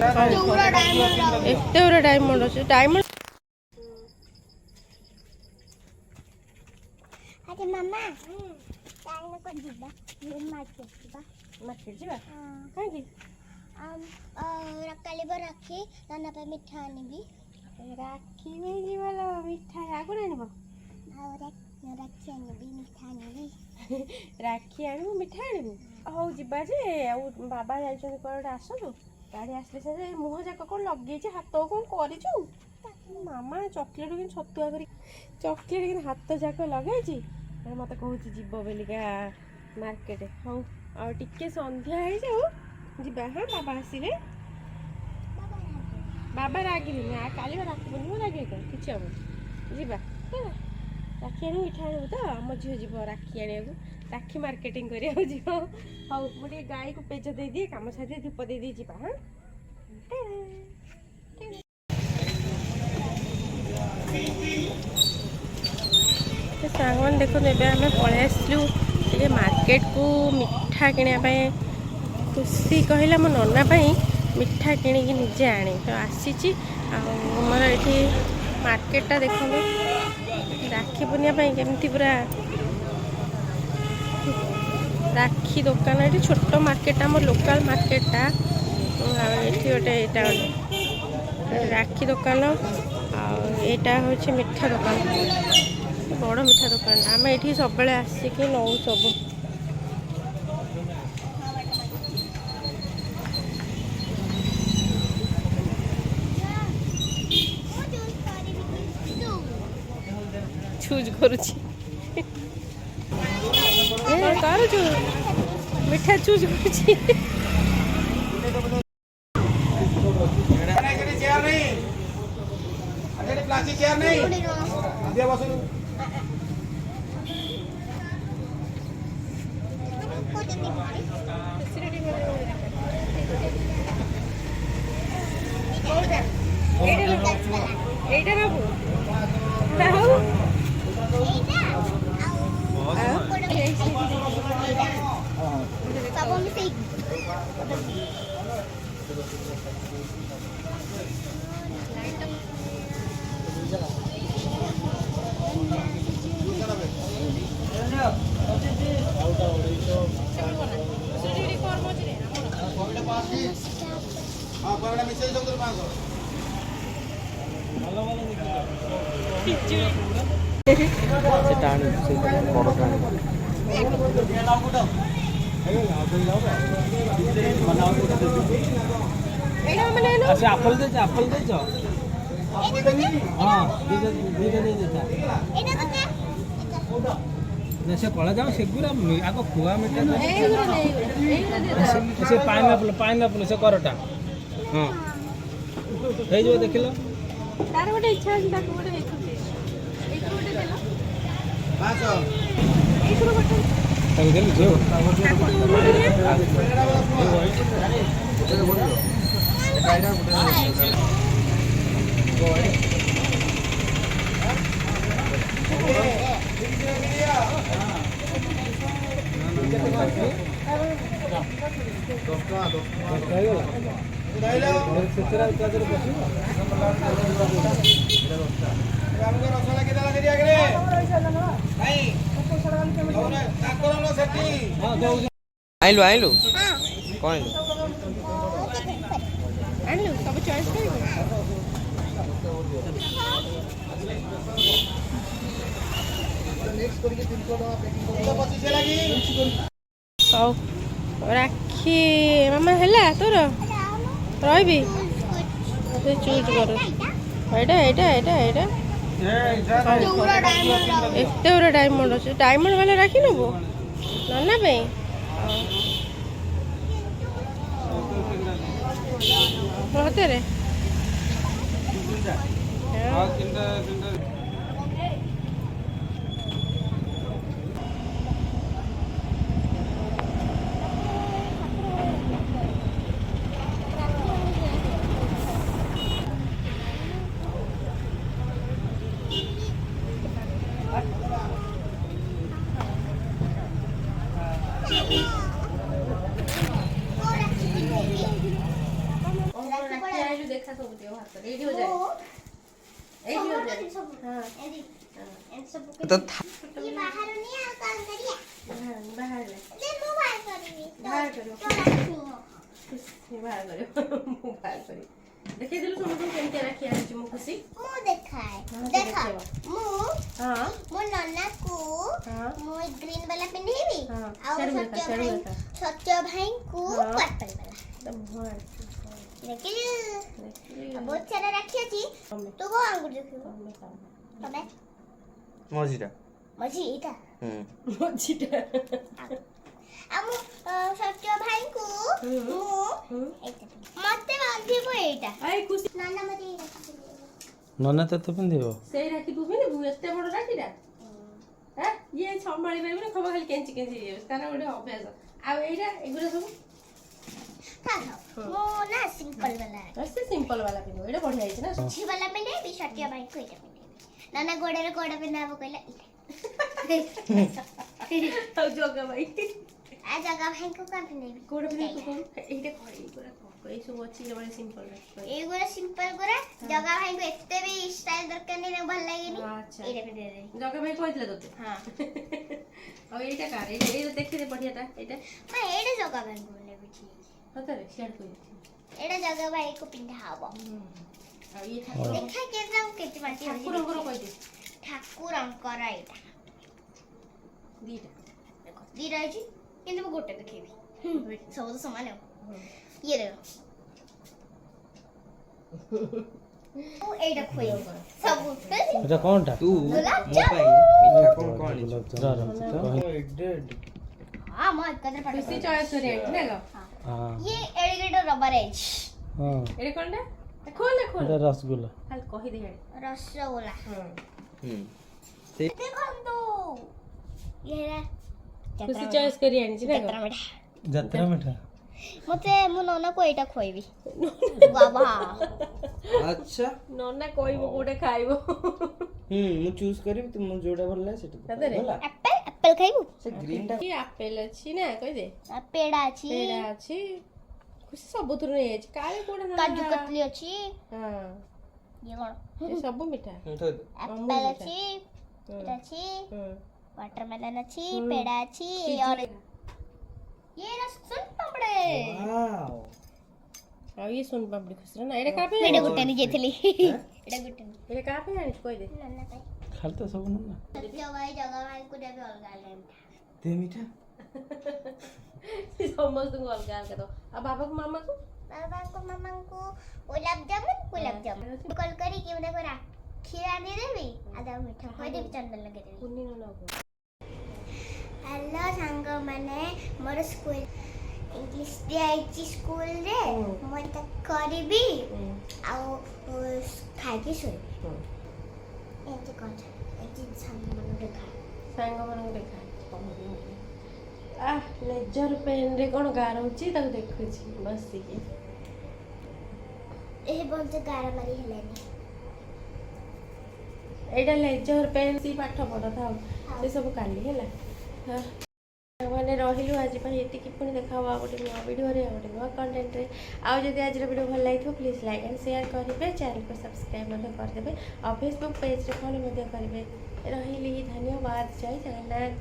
ଏତେ ଗୁରା ଡାଇମଣ୍ଡ ଅଛି ଡାଇମଣ୍ଡ। ଆରେ ମାମା ତାହେଲେ କଣ ଯିବା ମାର୍କେଟ ଯିବା। ମାର୍କେଟ ଯିବା କାହିଁକି? କାଲି ରାକ୍ଷୀ ନାନା ପାଇଁ ମିଠା ଆଣିବି। ରାକ୍ଷୀ ଯିବ ମିଠା ଆଗରୁ ଆଣିବ। ରାକ୍ଷୀ ଆଣିବି ମିଠା ଆଣିବି। ରାକ୍ଷୀ ଆଣିବୁ ମିଠା ଆଣିବୁ। ହଉ ଯିବା ଯେ ଆଉ ବାବା ଯାଇଛନ୍ତି କୁଆଡ଼େ ଆସନ୍ତୁ ଗାଡ଼ି ଆସିଲେ ସେ ମୁହଁ ଯାକ କ'ଣ ଲଗେଇଛି ହାତ କ'ଣ କରିଛୁ? ମାମା ଚକୋଲେଟ୍ କିନ୍ତୁ ଛତୁଆ କରି ଚକୋଲେଟ୍ କିନ୍ତୁ ହାତ ଯାକ ଲଗେଇଛି ମୋତେ କହୁଛି ଯିବ ବୋଲିକା ମାର୍କେଟ। ହଉ ଆଉ ଟିକେ ସନ୍ଧ୍ୟା ହେଇଯାଉ ଯିବା। ହଁ ବାବା ଆସିଲେ ବାବା ରାଗିବିନି କାଲି ବା ରାଖିବନି ମୁଁ ରାଗିବି କ'ଣ କିଛି ହବନି ଯିବା ହେଲା। ରାକ୍ଷୀ ଆଣିବୁ ମିଠା ଆଣିବୁ ତ ଆମ ଝିଅ ଯିବ ରାକ୍ଷୀ ଆଣିବାକୁ ରାକ୍ଷୀ ମାର୍କେଟିଂ କରିବାକୁ ଯିବ। ହଉ ମୁଁ ଟିକେ ଗାଈକୁ ପେଜ ଦେଇଦିଏ କାମ ସାରିଦିଏ ଧୂପ ଦେଇଦେଇ ଯିବା। ହଁ ସାଙ୍ଗମାନେ ଦେଖନ୍ତୁ ଏବେ ଆମେ ପଳେଇ ଆସିଲୁ ଟିକେ ମାର୍କେଟକୁ ମିଠା କିଣିବା ପାଇଁ। ଖୁସି କହିଲା ମୋ ନନା ପାଇଁ ମିଠା କିଣିକି ନିଜେ ଆଣେ ତ ଆସିଛି। ଆଉ ଆମର ଏଠି ମାର୍କେଟଟା ଦେଖନ୍ତୁ ରାକ୍ଷୀ ପୂର୍ଣ୍ଣିମା ପାଇଁ କେମିତି ପୁରା ରାକ୍ଷୀ ଦୋକାନ। ଏଠି ଛୋଟ ମାର୍କେଟଟା ଆମର ଲୋକାଲ ମାର୍କେଟଟା। ଆଉ ଏଠି ଗୋଟେ ଏଇଟା ଗୋଟେ ରାକ୍ଷୀ ଦୋକାନ ଆଉ ଏଇଟା ହେଉଛି ମିଠା ଦୋକାନ ବଡ଼ ମିଠା ଦୋକାନ। ଆମେ ଏଠି ସବୁବେଳେ ଆସିକି ନଉ ସବୁ। ଚୁଜ୍ କରୁଛି କରୁଛୁ ମିଠା ଚୁଜ୍ କରୁଛି। এইটা নেবো আপেল দিয়েছ আপেল দিয়েছ হ্যাঁ সে কলা যাও সেগুলো আগ খুয়া মিঠা সে পাইনাপল পাইনাপল সে করটা হ্যাঁ হয়ে যাব দেখিল তার গোটে ইচ্ছা আছে তাকে গোটে দেখুছি এইটু গোটে দেল 500 এইটু গোটে তাকে দেলি ঝিও आइलु आइलु कौन आइलु सब चॉइस करिबो हौ राखी मामा हैला तोर रहबी से चूज कर एटा एटा एटा एटा एते गुरा डायमंड अछि डायमंड वाला राखी नबो नन्ना पे बहुत रे देखा सब दियो हाथ रेडी हो जाए एडी हो जाए हां तो ये बाहर नहीं आ काम करिए बाहर ले ले मोबाइल करिए बाहर करो तो रखनी हो बाहर करो मोबाइल करी देखि दिलु समझ केमते राखी आछि मु खुशी मुंह देखाए देखा मुंह हां मो नन्ना को हां मो ग्रीन वाला पिंधीबी हाँ, और शारू देखा, शारू देखा। सत्य भाई को हाँ। पर्पल वाला तब भर देखिए बहुत सारा रखी अछि तो को आंगुर देखियो तबे मझीटा मजी इटा मछिटा हम सत्य भाई को मु मते बांधिबो एटा आई खुशी नाना मते रखी नना तते पिंधिबो सेई राखी तू भी नहीं एते बड़ राखीटा हां ये संभाली पाइबे खबर खाली केंची केंची कारण ओडे अभ्यास आ एटा एगुरा सब था मो ना सिंपल वाला ऐसे सिंपल वाला पिनो एटा बढ़िया है ना छी वाला पिंधे भी सत्य भाई को एटा पिंधे नाना गोड़े रे गोड़ा पिनाबो कहला तो जोगा भाई आ जगह भाई को का पिंधे कोड पिनो तू कोन एटा कोई एगुरा को ए सब अछि जे बड़े सिंपल राखी एगोरा सिंपल गोरा जगह भाई को एते भी स्टाइल दरकार नहीं भल लागेनी अच्छा एटा पिंधे दे जोगा भाई कहतले तते हां और एटा कार एटा देखि दे बढ़ियाटा एटा मैं एटा जगह भाई को ले बिठी हतरे शेयर कोइ एटा जगह भाई को पिंधा हबो आ ये ठाकुर देखा के जाऊ केते माटी ठाकुरंकर कहि दे ठाकुर अंकर एटा दीटा देखो दी राजी किंतु मैं गोटे देखेबी सब तो समान है ये देखो ओ एटा खोई सब এটা কোনটা तू गुलाब मो पाई मिठा कोन कोन हां मैं कदर पड़ खुशी चॉइस करे ना गो हां ये एलिगेटर रबर एज हां एरे कोनटा खोल এটা রসগোল্লা खाली कहि दे रसगोला हां देखो तो ये है खुशी चॉइस करी आनी छी ना जत्रा मिठा যাত্রা মিঠা मते मु नोना को एटा खोइबी बाबा अच्छा नन्ना कहबो कोडे खाइबो मु चूज करिम तुम जोडा भल लागे सेटा सତରେ? होला एप्पल एप्पल खाइबू से ग्रीन टा कि आपेल अछि ना कहि दे पेड़ा अछि पेड़ा अछि खुशी सब थुर नै अछि काले कोडे ना काजू कतली अछि हां ये कोन ये सब मिठा मिठा एप्पल अछि एटा अछि वाटरमेलन अछि पेड़ा अछि और ये रसन पापड़े वाओ आ ये सुन पापड़ी खुशी ना एरे कापे मेडे गुट्टे नि जेथली एडे गुट्टे एरे कापे आनी कहि दे नन्ना भाई খালি তো সব না जगह भाई को देबे अलगा लेम ते मिठा समझ दूंगा अलगा अलगा तो अब बाबा को मामा को बाबा को मामा को गुलाब जामुन कॉल करी कि उन्हें को खीरा दे देबी आधा मीठा खोइ देबी चंदन लगे देबी कुन्नी न को हेलो सांग माने मोर स्कूल इंग्लिश दे आइची स्कूल रे मैं तक करबी आ खाइ के सोई एंती कोन एंती सांग माने देखा सांग मन देखा आ लेजर पेन रे कोन गारौची ताको देखुची बसी के ए बोलते गारा मारी हेलेनी एटा लेजर पेन सी पाठ पढा था से सब काली हैला माने रहिलु आज पर एति कि पुनी देखावा गोटे नया वीडियो रे गोटे नया कंटेंट रे आ जदि आज वीडियो भल लागिथो प्लीज लाइक एंड शेयर करिवे चैनल को सब्सक्राइब मते कर देबे और फेसबुक पेज रे फॉलो मते करिवे रहिली धन्यवाद जय जगन्नाथ।